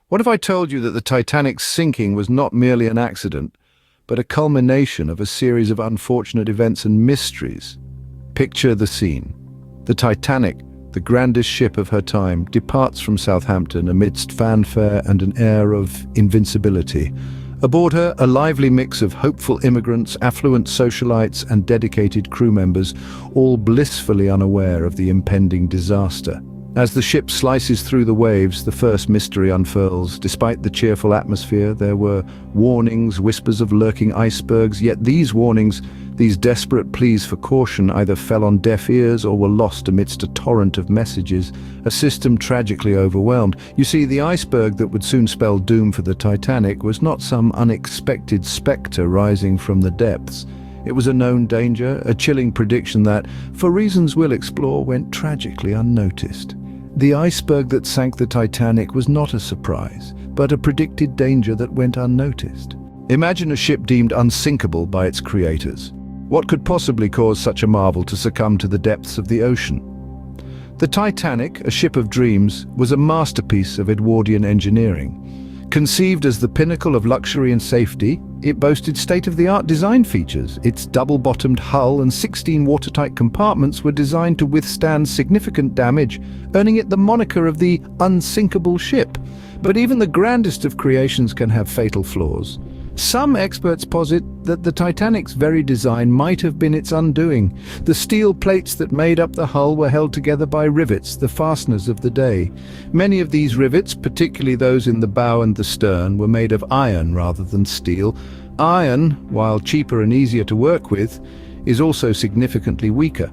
What if I told you that the Titanic's sinking was not merely an accident, but a culmination of a series of unfortunate events and mysteries? Picture the scene. The Titanic, the grandest ship of her time, departs from Southampton amidst fanfare and an air of invincibility. Aboard her, a lively mix of hopeful immigrants, affluent socialites, and dedicated crew members, all blissfully unaware of the impending disaster. As the ship slices through the waves, the first mystery unfurls. Despite the cheerful atmosphere, there were warnings, whispers of lurking icebergs, yet these warnings, these desperate pleas for caution, either fell on deaf ears or were lost amidst a torrent of messages, a system tragically overwhelmed. You see, the iceberg that would soon spell doom for the Titanic was not some unexpected spectre rising from the depths. It was a known danger, a chilling prediction that, for reasons we'll explore, went tragically unnoticed. The iceberg that sank the Titanic was not a surprise, but a predicted danger that went unnoticed. Imagine a ship deemed unsinkable by its creators. What could possibly cause such a marvel to succumb to the depths of the ocean? The Titanic, a ship of dreams, was a masterpiece of Edwardian engineering. Conceived as the pinnacle of luxury and safety, it boasted state-of-the-art design features. Its double-bottomed hull and 16 watertight compartments were designed to withstand significant damage, earning it the moniker of the unsinkable ship. But even the grandest of creations can have fatal flaws. Some experts posit that the Titanic's very design might have been its undoing. The steel plates that made up the hull were held together by rivets, the fasteners of the day. Many of these rivets, particularly those in the bow and the stern, were made of iron rather than steel. Iron, while cheaper and easier to work with, is also significantly weaker.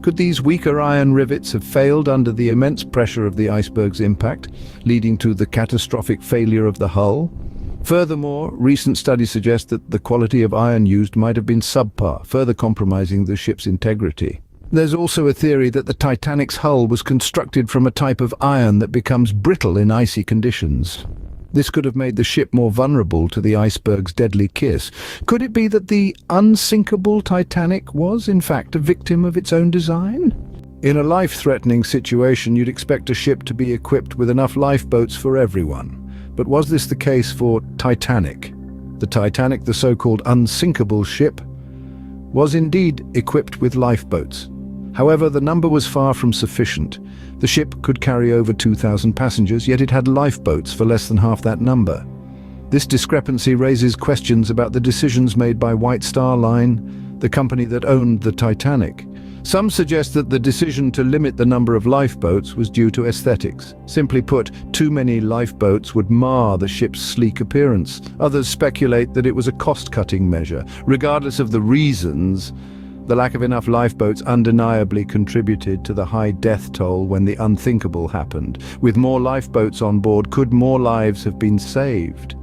Could these weaker iron rivets have failed under the immense pressure of the iceberg's impact, leading to the catastrophic failure of the hull? Furthermore, recent studies suggest that the quality of iron used might have been subpar, further compromising the ship's integrity. There's also a theory that the Titanic's hull was constructed from a type of iron that becomes brittle in icy conditions. This could have made the ship more vulnerable to the iceberg's deadly kiss. Could it be that the unsinkable Titanic was, in fact, a victim of its own design? In a life-threatening situation, you'd expect a ship to be equipped with enough lifeboats for everyone. But was this the case for Titanic? The Titanic, the so-called unsinkable ship, was indeed equipped with lifeboats. However, the number was far from sufficient. The ship could carry over 2,000 passengers, yet it had lifeboats for less than half that number. This discrepancy raises questions about the decisions made by White Star Line, the company that owned the Titanic. Some suggest that the decision to limit the number of lifeboats was due to aesthetics. Simply put, too many lifeboats would mar the ship's sleek appearance. Others speculate that it was a cost-cutting measure. Regardless of the reasons, the lack of enough lifeboats undeniably contributed to the high death toll when the unthinkable happened. With more lifeboats on board, could more lives have been saved?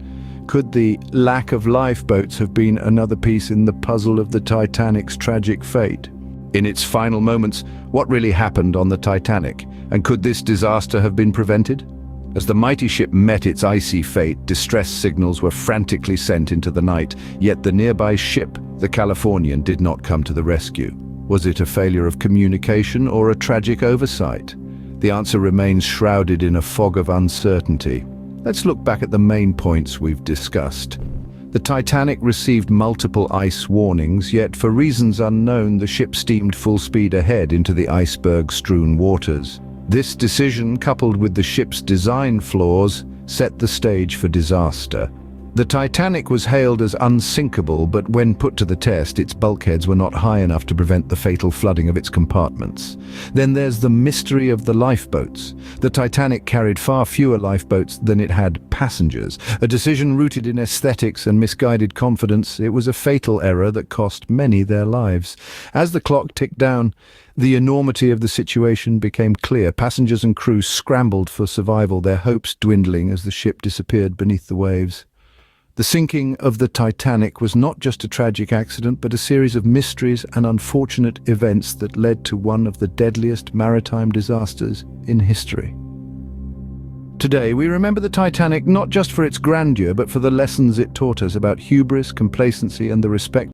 Could the lack of lifeboats have been another piece in the puzzle of the Titanic's tragic fate? In its final moments, what really happened on the Titanic? And could this disaster have been prevented? As the mighty ship met its icy fate, distress signals were frantically sent into the night, yet the nearby ship, the Californian, did not come to the rescue. Was it a failure of communication or a tragic oversight? The answer remains shrouded in a fog of uncertainty. Let's look back at the main points we've discussed. The Titanic received multiple ice warnings, yet for reasons unknown, the ship steamed full speed ahead into the iceberg-strewn waters. This decision, coupled with the ship's design flaws, set the stage for disaster. The Titanic was hailed as unsinkable, but when put to the test, its bulkheads were not high enough to prevent the fatal flooding of its compartments. Then there's the mystery of the lifeboats. The Titanic carried far fewer lifeboats than it had passengers. A decision rooted in aesthetics and misguided confidence, it was a fatal error that cost many their lives. As the clock ticked down, the enormity of the situation became clear. Passengers and crew scrambled for survival, their hopes dwindling as the ship disappeared beneath the waves. The sinking of the Titanic was not just a tragic accident, but a series of mysteries and unfortunate events that led to one of the deadliest maritime disasters in history. Today, we remember the Titanic not just for its grandeur, but for the lessons it taught us about hubris, complacency, and the respect